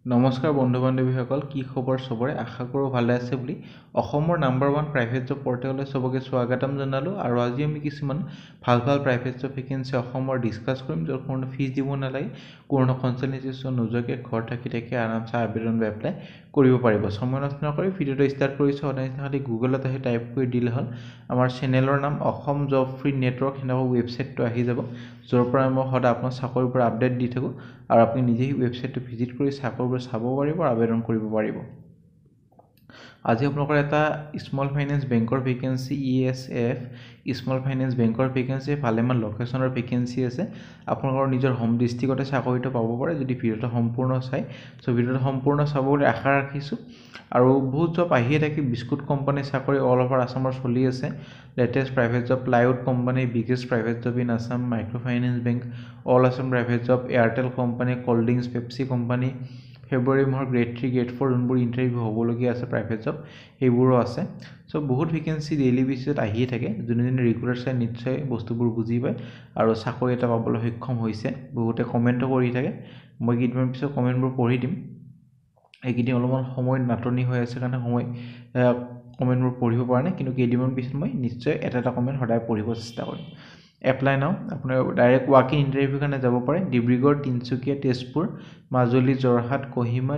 নমস্কাৰ বন্ধু বান্ধৱীসকল, কি খবৰ চবৰে? আশা কৰোঁ ভালে আছে বুলি অসমৰ নাম্বাৰ 1 প্ৰাইভেট জব পৰ্টেললৈ চবকে স্বাগতম জনালোঁ। আৰু আজি আমি কিছুমান ভাল প্ৰাইভেট জব ভেকেঞ্চি অসমৰ ডিছকাছ কৰিম, য'ত কোনো ফিজ দিব নালাগে, কোনো কনচালটেশ্যন নোযোৱাকৈ ঘৰ থাকি আৰামছে আবেদন বা এপ্লাই কৰিব পাৰিব। সময় নষ্ট নকৰি ভিডিঅ'টো ষ্টাৰ্ট কৰিছোঁ। সদায় খালি গুগলত আহি টাইপ কৰি দিলে হ'ল আমাৰ চেনেলৰ নাম অসম জব ফ্ৰী নেটৱৰ্ক, সেনেকুৱা ৱেবছাইটটো আহি যাব, য'ৰ পৰা মই সদায় আপোনাৰ চাকৰিৰ পৰা আপডেট দি থাকোঁ। আৰু আপুনি নিজেই ৱেবছাইটটো ভিজিট কৰি চাকৰিবোৰ চাব পাৰিব, আবেদন কৰিব পাৰিব। আজি আপোনালোকৰ এটা স্মল ফাইনেন্স বেংকৰ ভেকেঞ্চি, ESF স্মল ফাইনেন্স বেংকৰ ভেকেঞ্চি, ভালেমান লোকেশ্যনৰ ভেকেঞ্চি আছে। আপোনালোকৰ নিজৰ হোম ডিষ্ট্ৰিক্টতে চাকৰিটো পাব পাৰে যদি ভিডিঅ'টো সম্পূৰ্ণ চাই। চ' ভিডিঅ'টো সম্পূৰ্ণ চাব বুলি আশা ৰাখিছোঁ। আৰু বহুত জব আহিয়ে থাকে। বিস্কুট কোম্পানীৰ চাকৰি অল অভাৰ আছামৰ চলি আছে। Latest private job plywood company, biggest private job in Assam, micro' finance bank, all Assam private job, Airtel company, cold drinks, Pepsi company, ফেব্ৰুৱাৰী মাহৰ গ্ৰেড 3 গ্ৰেড 4 যোনবোৰ ইণ্টাৰভিউ হ'বলগীয়া আছে প্ৰাইভেট জব, সেইবোৰো আছে। চ' বহুত ভেকেঞ্চি ডেইলি বেচিছত আহিয়ে থাকে। যোনে ৰেগুলাৰ চাই নিশ্চয় বস্তুবোৰ বুজি পায় আৰু চাকৰি এটা পাবলৈ সক্ষম হৈছে। বহুতে কমেণ্টো কৰি থাকে, মই কেইদিনমান পিছত কমেণ্টবোৰ পঢ়ি দিম। এইকেইদিন অলপমান সময় নাটনি হৈ আছে কাৰণে কমেণ্টবোৰ পঢ়িব পৰা নাই, কিন্তু কেইদিনমান পিছত মই নিশ্চয় এটা কমেণ্ট সদায় পঢ়িব চেষ্টা কৰিম। এপ্লাই নাও, আপোনাৰ ডাইৰেক্ট ৱাক ইন ইণ্টাৰভিউৰ কাৰণে যাব পাৰে। ডিব্ৰুগড়, তিনিচুকীয়া, তেজপুৰ, মাজুলী, যোৰহাট, কহিমা,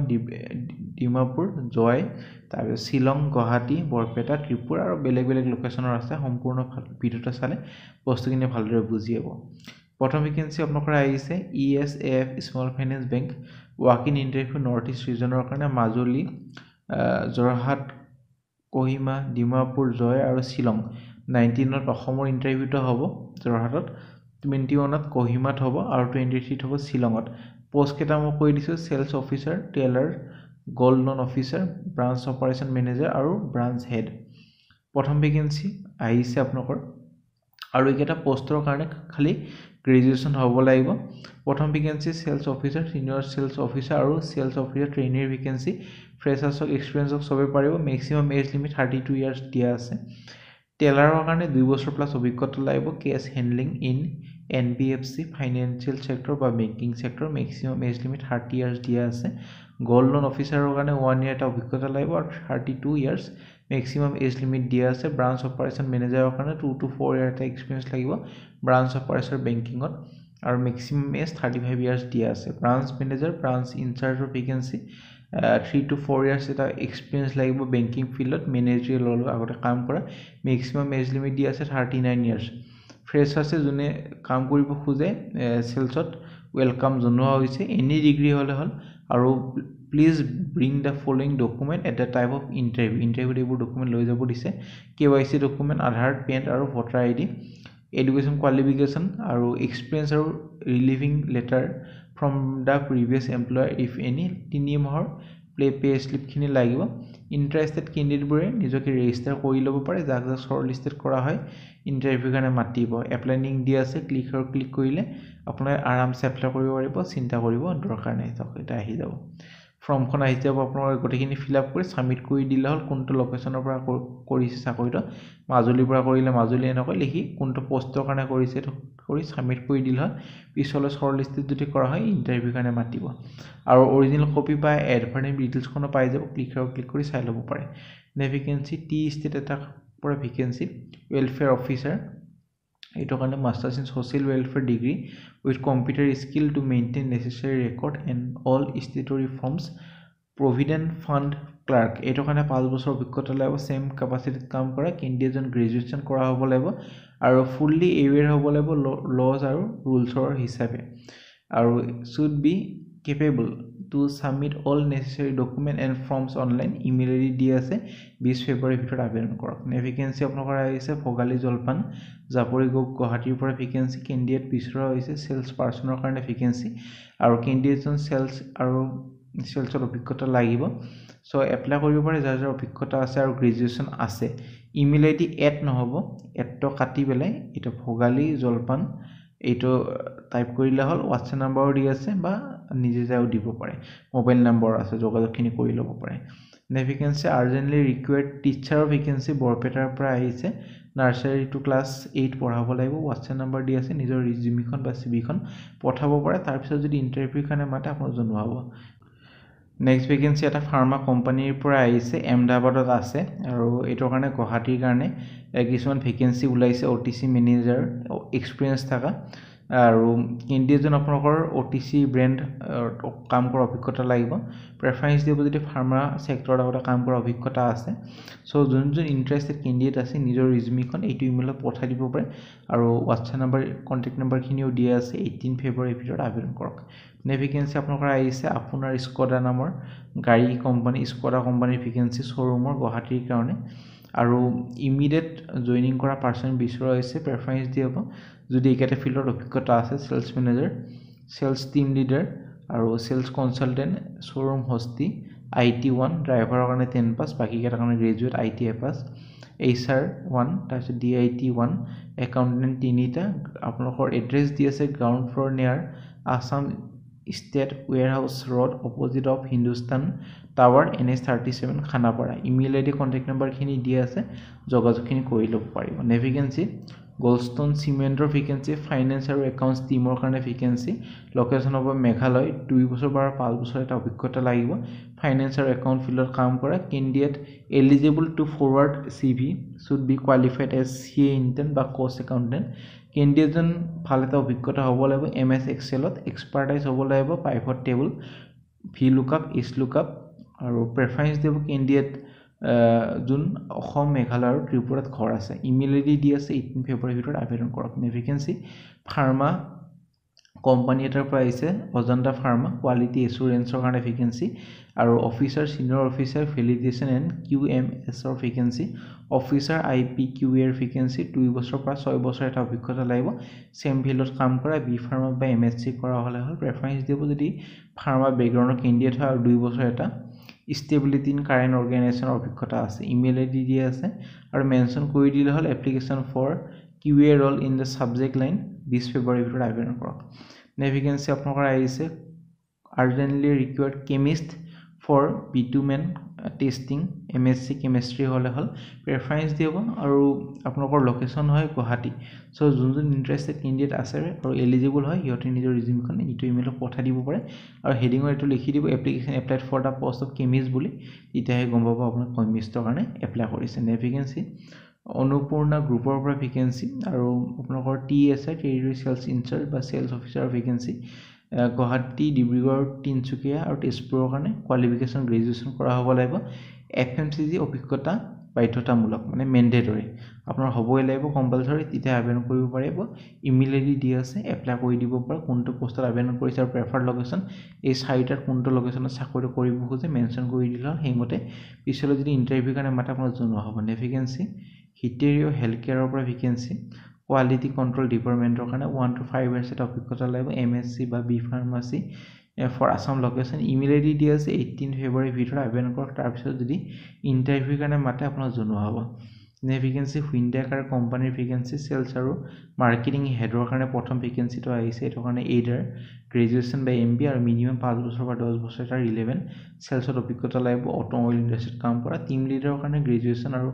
ডিমাপুৰ, জয়, তাৰপিছত শ্বিলং, গুৱাহাটী, বৰপেটা, ত্ৰিপুৰা আৰু বেলেগ লোকেশ্যনৰ আছে। সম্পূৰ্ণ ভিডিঅ'টো চালে বস্তুখিনি ভালদৰে বুজি পাব। প্ৰথম ভেকেঞ্চি আপোনালোকৰ আহিছে ESF small finance bank, walk in interview north east ৰিজনৰ কাৰণে মাজুলী, যোৰহাট, কহিমা, ডিমাপুৰ, জয় আৰু শ্বিলং। 19ত অসমৰ ইণ্টাৰভিউটো হ'ব যোৰহাটত, 21ত কহিমাত হ'ব আৰু 23ত হ'ব শ্বিলঙত। পোষ্টকেইটা মই কৈ দিছোঁ, sales officer, teller, gold loan officer, branch operation manager আৰু ব্ৰাঞ্চ হেড। প্ৰথম ভেকেঞ্চি আহিছে আপোনালোকৰ, আৰু এইকেইটা পোষ্টৰ কাৰণে খালি গ্ৰেজুৱেশ্যন হ'ব লাগিব। প্ৰথম vacancy sales officer, senior sales officer আৰু চেলছ অফিচাৰ ট্ৰেইনিৰ ভেকেঞ্চি। ফ্ৰেছাৰ্ছক এক্সপিৰিয়েঞ্চক চবেই পাৰিব। মেক্সিমাম এজ লিমিট 32 ইয়াৰ্ছ দিয়া আছে। টেলাৰৰ কাৰণে 2 বছৰ প্লাছ অভিজ্ঞতা লাগিব। Case handling in NBFC, financial sector বা banking sector. Maximum age limit 30 years দিয়া আছে। গোল্ড লোন অফিচাৰৰ কাৰণে 1 ইয়াৰ এটা অভিজ্ঞতা লাগিব আৰু 32 ইয়াৰ্ছ মেক্সিমাম এজ লিমিট দিয়া আছে। ব্ৰাঞ্চ অপাৰেশ্যন মেনেজাৰৰ কাৰণে 2 to 4 ইয়াৰ এটা এক্সপিৰিয়েঞ্চ লাগিব ব্ৰাঞ্চ অপাৰেশ্যন বেংকিঙত, আৰু মেক্সিমাম এজ 35 ইয়াৰ্ছ দিয়া আছে। ব্ৰাঞ্চ মেনেজাৰ, ব্ৰাঞ্চ ইনচাৰ্জৰ ভেকেঞ্চি, 3 to 4 ইয়াৰ্ছ এটা এক্সপিৰিয়েঞ্চ লাগিব বেংকিং ফিল্ডত, মেনেজাৰিয়েল আগতে কাম কৰা। মেক্সিমাম এজ লিমিট দিয়া আছে 39 ইয়াৰ্ছ। ফ্ৰেছাৰ্ছে যোনে কাম কৰিব খোজে চেলছত, ৱেলকাম জনোৱা হৈছে। এনি ডিগ্ৰী হ'লে হ'ল, আৰু please bring the following document at the type of ইণ্টাৰভিউত এইবোৰ ডকুমেণ্ট লৈ যাব দিছে। KYC ডকুমেণ্ট, আধাৰ, পেন আৰু ভোটাৰ ID, এডুকেশ্যন কোৱালিফিকেশ্যন আৰু এক্সপিৰিয়েঞ্চ আৰু relieving letter from the previous employer if any. 3 মাহৰ পে শ্লিপখিনি লাগিব। ইণ্টাৰেষ্টেড কেণ্ডিডেটবোৰে নিজকে ৰেজিষ্টাৰ কৰি ল'ব পাৰে। যাক শ্বৰ্ট লিষ্টেড কৰা হয় ইণ্টাৰভিউৰ কাৰণে মাতিব। এপ্লাই লিংক দিয়া আছে, ক্লিক কৰিলে আপোনালোকে আৰামছে এপ্লাই কৰিব পাৰিব, চিন্তা কৰিব দৰকাৰ নাই। এটা আহি যাব, ফৰ্মখন আহি যাব, আপোনালোকে গোটেইখিনি ফিল আপ কৰি ছাবমিট কৰি দিলে হ'ল। কোনটো লোকেশ্যনৰ পৰা কৰিছে চাকৰিটো, মাজুলীৰ পৰা কৰিলে মাজুলী এনেকৈ লিখি কোনটো পষ্টৰ কাৰণে কৰিছে এইটো কৰি ছাবমিট কৰি দিলে হ'ল। পিছলৈ শ্বৰ্ট লিষ্টেড যদি কৰা হয় ইণ্টাৰভিউৰ কাৰণে মাতিব, আৰু অৰিজিনেল কপি বা এডভাৰ্টাইজ ডিটেইলছখনো পাই যাব। ক্লিক কৰি চাই ল'ব পাৰে। ভেকেঞ্চি টি ষ্টেট এটা পৰা ভেকেঞ্চি, ৱেলফেয়াৰ অফিচাৰ, এইটোৰ কাৰণে masters in social welfare degree with computer skill to maintain necessary record and all statutory forms. Provident fund clerk, এইটোৰ কাৰণে 5 বছৰ অভিজ্ঞতা লাগিব। ছেম কেপাচিটিত কাম কৰা কেণ্ডিডেটজন গ্ৰেজুৱেশ্যন কৰা হ'ব লাগিব আৰু ফুল্লি এৱেৰ হ'ব লাগিব লজ আৰু ৰুলছৰ হিচাপে, আৰু should be capable two submit all necessary document and forms online. Email ID দি আছে। 20 ফেব্ৰুৱাৰীৰ ভিতৰত আবেদন কৰক। ভেকেঞ্চি আপোনালোকৰ আহিছে ভোগালী জলপান, জাপৰি গুৱাহাটীৰ পৰা ভেকেঞ্চি। কেণ্ডিডেট বিচৰা হৈছে চেলছ পাৰ্চনৰ কাৰণে ভেকেঞ্চি, আৰু কেণ্ডিডেটজন চেলছত অভিজ্ঞতা লাগিব। চ' এপ্লাই কৰিব পাৰে যাৰ অভিজ্ঞতা আছে আৰু গ্ৰেজুৱেশ্যন আছে। ইমেইল ID এড নহ'ব, এডটো কাটি পেলাই এইটো ভোগালী জলপান এইটো টাইপ কৰিলে হ'ল। হোৱাটছএপ নাম্বাৰো দি আছে বা নিজে যায়ো দিব পাৰে, মোবাইল নম্বৰ আছে, যোগাযোগখিনি কৰি ল'ব পাৰে। ভেকেঞ্চি আৰ্জেণ্টলি ৰিকুৱাৰ্ড টিচাৰৰ ভেকেঞ্চি বৰপেটাৰ পৰা আহিছে। নাৰ্চাৰী টু ক্লাছ 8 পঢ়াব লাগিব। হোৱাটছএপ নাম্বাৰ দি আছে, নিজৰ ৰিজিউমিখন বা CV খন পঠাব পাৰে। তাৰপিছত যদি ইণ্টাৰভিউৰ কাৰণে মাতে আপোনাক জনোৱা হ'ব। নেক্সট ভেকেঞ্চি এটা ফাৰ্মা কোম্পানীৰ পৰা আহিছে এমদাবাদত আছে আৰু এইটোৰ কাৰণে গুৱাহাটীৰ কাৰণে কিছুমান ভেকেঞ্চি ওলাইছে OTC মেনেজাৰ এক্সপিৰিয়েঞ্চ থকা আৰু কেণ্ডিডেটজন আপোনালোকৰ OTC ব্ৰেণ্ড কাম কৰা অভিজ্ঞতা লাগিব প্ৰেফাৰেঞ্চ দিব যদি ফাৰ্মা ছেক্টৰত আগতে কাম কৰা অভিজ্ঞতা আছে চ' যোন ইণ্টাৰেষ্টেড কেণ্ডিডেট আছে নিজৰ ৰিজিউমিখন এইটো ইমেইলত পঠাই দিব পাৰে আৰু হোৱাটছএপ নাম্বাৰ কণ্টেক্ট নাম্বাৰখিনিও দিয়া আছে 18 ফেব্ৰুৱাৰীৰ ভিতৰত আবেদন কৰক ভেকেঞ্চি আপোনালোকৰ আহিছে আপোনাৰ স্কডা নামৰ গাড়ী কোম্পানী স্কডা কোম্পানীৰ ভেকেঞ্চি শ্ব'ৰুমৰ গুৱাহাটীৰ কাৰণে আৰু ইমিডিয়েট জইনিং কৰা পাৰ্চন বিচৰা হৈছে প্ৰেফাৰেঞ্চ দিব যদি এইকেইটা ফিল্ডত অভিজ্ঞতা আছে sales manager sales team leader আৰু চেলছ কনচালটেণ্ট শ্ব'ৰুম হষ্টি IT1 ড্ৰাইভাৰৰ কাৰণে 10 পাছ বাকীকেইটাৰ কাৰণে গ্ৰেজুৱেট ITI পাছ HR 1 তাৰপিছত DIT1 একাউণ্টেণ্ট 3টা আপোনালোকৰ এড্ৰেছ দি আছে ground floor near Assam state warehouse road opposite of Hindustan tower NH37 Khanapara email ID contact নাম্বাৰখিনি দিয়া আছে যোগাযোগখিনি কৰি ল'ব পাৰিব ভেকেঞ্চি গোল্ডষ্টন চিমেণ্টৰ ভেকেঞ্চি ফাইনেন্স আৰু একাউণ্টছ টিমৰ কাৰণে ভেকেঞ্চি লোকেশ্যন হ'ব মেঘালয় 2 বছৰ বা 5 বছৰ এটা অভিজ্ঞতা লাগিব ফাইনেন্স আৰু একাউণ্ট ফিল্ডত কাম কৰা candidate eligible to forward CV should be qualified as CA intern বা কষ্ট একাউণ্টেণ্ট কেণ্ডিডেটজন ভাল এটা অভিজ্ঞতা হ'ব লাগিব MS এক্সেলত এক্সপাৰ্টাইজ হ'ব লাগিব পাইভট টেবল VLOOKUP SLOOKUP আৰু প্ৰেফাৰেঞ্চ দিব কেণ্ডিডেট যোন অসম মেঘালয় আৰু ত্ৰিপুৰাত ঘৰ আছে ইমেইল ID দি আছে 18 ফেব্ৰুৱাৰীৰ ভিতৰত আবেদন কৰক ভেকেঞ্চি ফাৰ্মা কোম্পানী এটাৰ পৰা আহিছে অজন্তা ফাৰ্মা কোৱালিটি এছুৰেঞ্চৰ কাৰণে ভেকেঞ্চি আৰু officer senior officer validation and QMSৰ ভেকেঞ্চি অফিচাৰ IPQAৰ ভেকেঞ্চি 2 বছৰ পৰা 6 বছৰ এটা অভিজ্ঞতা লাগিব চেম ফিল্ডত কাম কৰা বি ফাৰ্মা বা MSc কৰা হ'লে হ'ল প্ৰেফাৰেঞ্চ দিব যদি ফাৰ্মা বেকগ্ৰাউণ্ডৰ কেণ্ডিডেট হয় আৰু 2 বছৰ এটা ষ্টেবিলিটি ইন কাৰেণ্ট অৰ্গেনাইজেশ্যনৰ অভিজ্ঞতা আছে ইমেইল ID দিয়া আছে আৰু মেনশ্যন কৰি দিলে হ'ল application for QA role in the subject line 20 ফেব্ৰুৱাৰীৰ ভিতৰত আবেদন কৰক ভেকেঞ্চি আপোনালোকৰ আহিছে urgently required chemist for bitumen testing MSc chemistry হ'লে হ'ল প্ৰেফাৰেঞ্চ দিব আৰু আপোনালোকৰ লোকেশ্যন হয় গুৱাহাটী চ' যোন ইণ্টাৰেষ্টেড কেণ্ডিডেট আছে আৰু এলিজিবল হয় সিহঁতে নিজৰ ৰিজিউমখন এইটো ইমেইলত পঠাই দিব পাৰে আৰু হেডিঙৰ এইটো লিখি দিব application applied for the post of chemist বুলি তেতিয়াহে গম পাব আপোনাৰ কেমিষ্টৰ কাৰণে এপ্লাই কৰিছে ভেকেঞ্চি অনুপূৰ্ণা গ্ৰুপৰ পৰা ভেকেঞ্চি আৰু আপোনালোকৰ TSI টেৰিটৰি চেলছ ইনচাৰ্জ বা চেলছ অফিচাৰৰ ভেকেঞ্চি গুৱাহাটী ডিব্ৰুগড় তিনিচুকীয়া আৰু তেজপুৰৰ কাৰণে কোৱালিফিকেশ্যন গ্ৰেজুৱেশ্যন কৰা হ'ব লাগিব FMCG অভিজ্ঞতা বাধ্যতামূলক মানে মেণ্ডেটৰী আপোনাৰ হ'বই লাগিব কম্পালচৰি তেতিয়া আবেদন কৰিব পাৰিব ইমেইল ID দি আছে এপ্লাই কৰি দিব পাৰে কোনটো পোষ্টত আবেদন কৰিছে আৰু প্ৰেফাৰ্ড লোকেশ্যন এই চাৰিটাৰ কোনটো লোকেশ্যনত চাকৰি কৰিব খোজে মেনশ্যন কৰি দিলে হ'ল সেইমতে পিছলৈ যদি ইণ্টাৰভিউৰ কাৰণে মাতে আপোনাক জনোৱা হ'ব ভেকেঞ্চি হিটেৰিঅ' হেল্থ কেয়াৰৰ পৰা ভেকেঞ্চি কোৱালিটি কণ্ট্ৰল ডিপাৰ্টমেণ্টৰ কাৰণে 1 to 5 ইয়াৰ্ছ এটা অভিজ্ঞতা লাগিব MSc বা B pharmacy for Assam location email ID দি আছে 18 ফেব্ৰুৱাৰীৰ ভিতৰত আবেদন কৰক তাৰপিছত যদি ইণ্টাৰভিউৰ কাৰণে মাতে আপোনাক জনোৱা হ'ব ভেকেঞ্চি হুইণ্ডাকাৰ কোম্পানীৰ ভেকেঞ্চি চেলছ আৰু মাৰ্কেটিং হেডৰ কাৰণে প্ৰথম ভেকেঞ্চিটো আহিছে এইটো কাৰণে এইডাৰ গ্ৰেজুৱেশ্যন বা MBA আৰু মিনিমাম 5 বছৰ বা 10 বছৰ এটা ৰিলেভেণ্ট চেলছত অভিজ্ঞতা লাগিব অট'মোবাইল ইণ্ডাষ্ট্ৰীত কাম কৰা টিম লিডাৰৰ কাৰণে গ্ৰেজুৱেশ্যন আৰু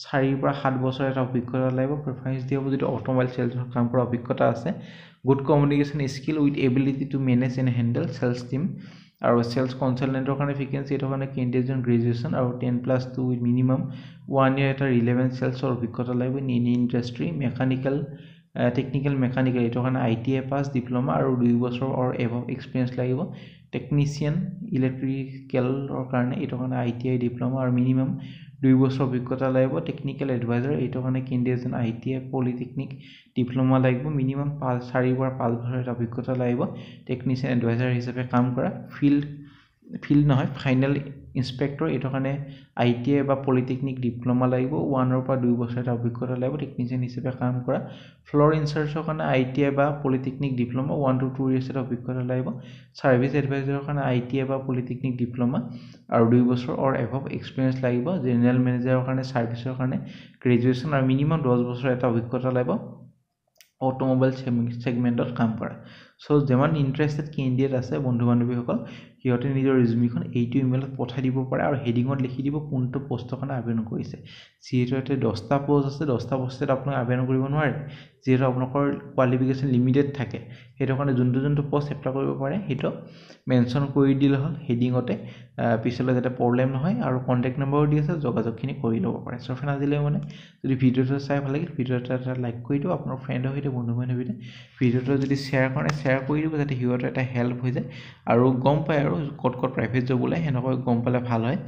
4 পৰা 7 বছৰ এটা অভিজ্ঞতা লাগিব প্ৰেফাৰেঞ্চ দিব যদি অট'মোবাইল চেলছত কাম কৰা অভিজ্ঞতা আছে good communication skill with ability to manage and handle sales team আৰু চেলছ কনচালটেণ্টৰ কাৰণে ভেকেঞ্চি এইটো কাৰণে কেণ্ডিডেটজন গ্ৰেজুৱেশ্যন আৰু 10+2 উইথ মিনিমাম 1 year এটা ৰিলেভেণ্ট চেলছৰ অভিজ্ঞতা লাগিব in industry mechanical technical mechanical এইটো কাৰণে ITI পাছ ডিপ্ল'মা আৰু 2 বছৰ অৰ এভভ এক্সপিৰিয়েঞ্চ লাগিব টেকনিচিয়ান ইলেক্ট্ৰিকেলৰ কাৰণে এইটো কাৰণে ITI ডিপ্ল'মা আৰু মিনিমাম 2 বছৰ অভিজ্ঞতা লাগিব টেকনিকেল এডভাইজাৰ এইটো কাৰণে কেণ্ডিডেটজন ITI পলিটেকনিক ডিপ্ল'মা লাগিব মিনিমাম 4 পৰা 5 বছৰ এটা অভিজ্ঞতা লাগিব টেকনিচিয়ান এডভাইজাৰ হিচাপে কাম কৰা ফিল্ড নহয় ফাইনেল ইনস্পেক্টৰ এইটো কাৰণে ITI বা পলিটেকনিক ডিপ্ল'মা লাগিব 1 পৰা 2 বছৰ এটা অভিজ্ঞতা লাগিব টেকনিচিয়ান হিচাপে কাম কৰা ফ্ল'ৰ ইনচাৰ্জৰ কাৰণে ITI বা পলিটেকনিক ডিপ্ল'মা 1 to 2 years এটা অভিজ্ঞতা লাগিব ছাৰ্ভিচ এডভাইজাৰৰ কাৰণে ITI বা পলিটেকনিক ডিপ্ল'মা আৰু 2 বছৰ অৰ এভভ এক্সপিৰিয়েঞ্চ লাগিব জেনেৰেল মেনেজাৰৰ কাৰণে ছাৰ্ভিচৰ কাৰণে গ্ৰেজুৱেশ্যন আৰু মিনিমাম 10 বছৰ এটা অভিজ্ঞতা লাগিব অট'মোবাইল ছেগমেণ্টত কাম কৰা চ' যিমান ইণ্টাৰেষ্টেড কেণ্ডিডেট আছে বন্ধু বান্ধৱীসকল সিহঁতে নিজৰ ৰিজিউমিখন এইটো ইমেইলত পঠাই দিব পাৰে আৰু হেডিঙত লিখি দিব কোনটো পষ্টৰ কাৰণে আবেদন কৰিছে যিহেতু ইয়াতে 10টা পষ্ট আছে 10টা পষ্টত আপোনালোকে আবেদন কৰিব নোৱাৰে যিহেতু আপোনালোকৰ কোৱালিফিকেশ্যন লিমিটেড থাকে সেইটো কাৰণে যোনটো পষ্ট এপ্লাই কৰিব পাৰে সেইটো মেনশ্যন কৰি দিলে হ'ল হেডিঙতে পিছলৈ যাতে প্ৰব্লেম নহয় আৰু কণ্টেক্ট নম্বৰো দি আছে যোগাযোগখিনি কৰি ল'ব পাৰে চ' ফ্ৰেণ্ড আজিলৈ মানে যদি ভিডিঅ'টো চাই ভাল লাগিল ভিডিঅ'টো এটা লাইক কৰি দিওঁ আপোনাৰ ফ্ৰেণ্ডৰ সৈতে বন্ধু বান্ধৱীতে ভিডিঅ'টো যদি শ্বেয়াৰ কৰে শ্বেয়াৰ কৰি দিব যাতে সিহঁতৰ এটা হেল্প হৈ যায় আৰু গম পায় আৰু ক'ত প্ৰাইভেট জব ওলায় সেনেকৈ গম পালে ভাল হয়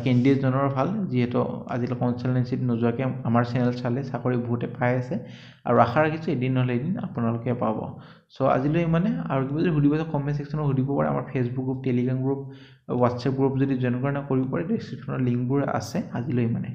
কেণ্ডিডেটজনৰ ভাল যিহেতু আজিলৈ কনচালটেঞ্চিত নোযোৱাকৈ আমাৰ চেনেল চালে চাকৰি বহুতে পাই আছে আৰু আশা ৰাখিছোঁ এদিন নহ'লে এদিন আপোনালোকে পাব চ' আজিলৈ ইমানে আৰু কিবা যদি সুধিব কমেণ্ট ছেকশ্যনত সুধিব পাৰে আমাৰ Facebook group Telegram group WhatsApp group যদি জইন কৰা কৰিব পাৰে ডেছক্ৰিপশ্যনৰ লিংকবোৰ আছে আজিলৈ ইমানে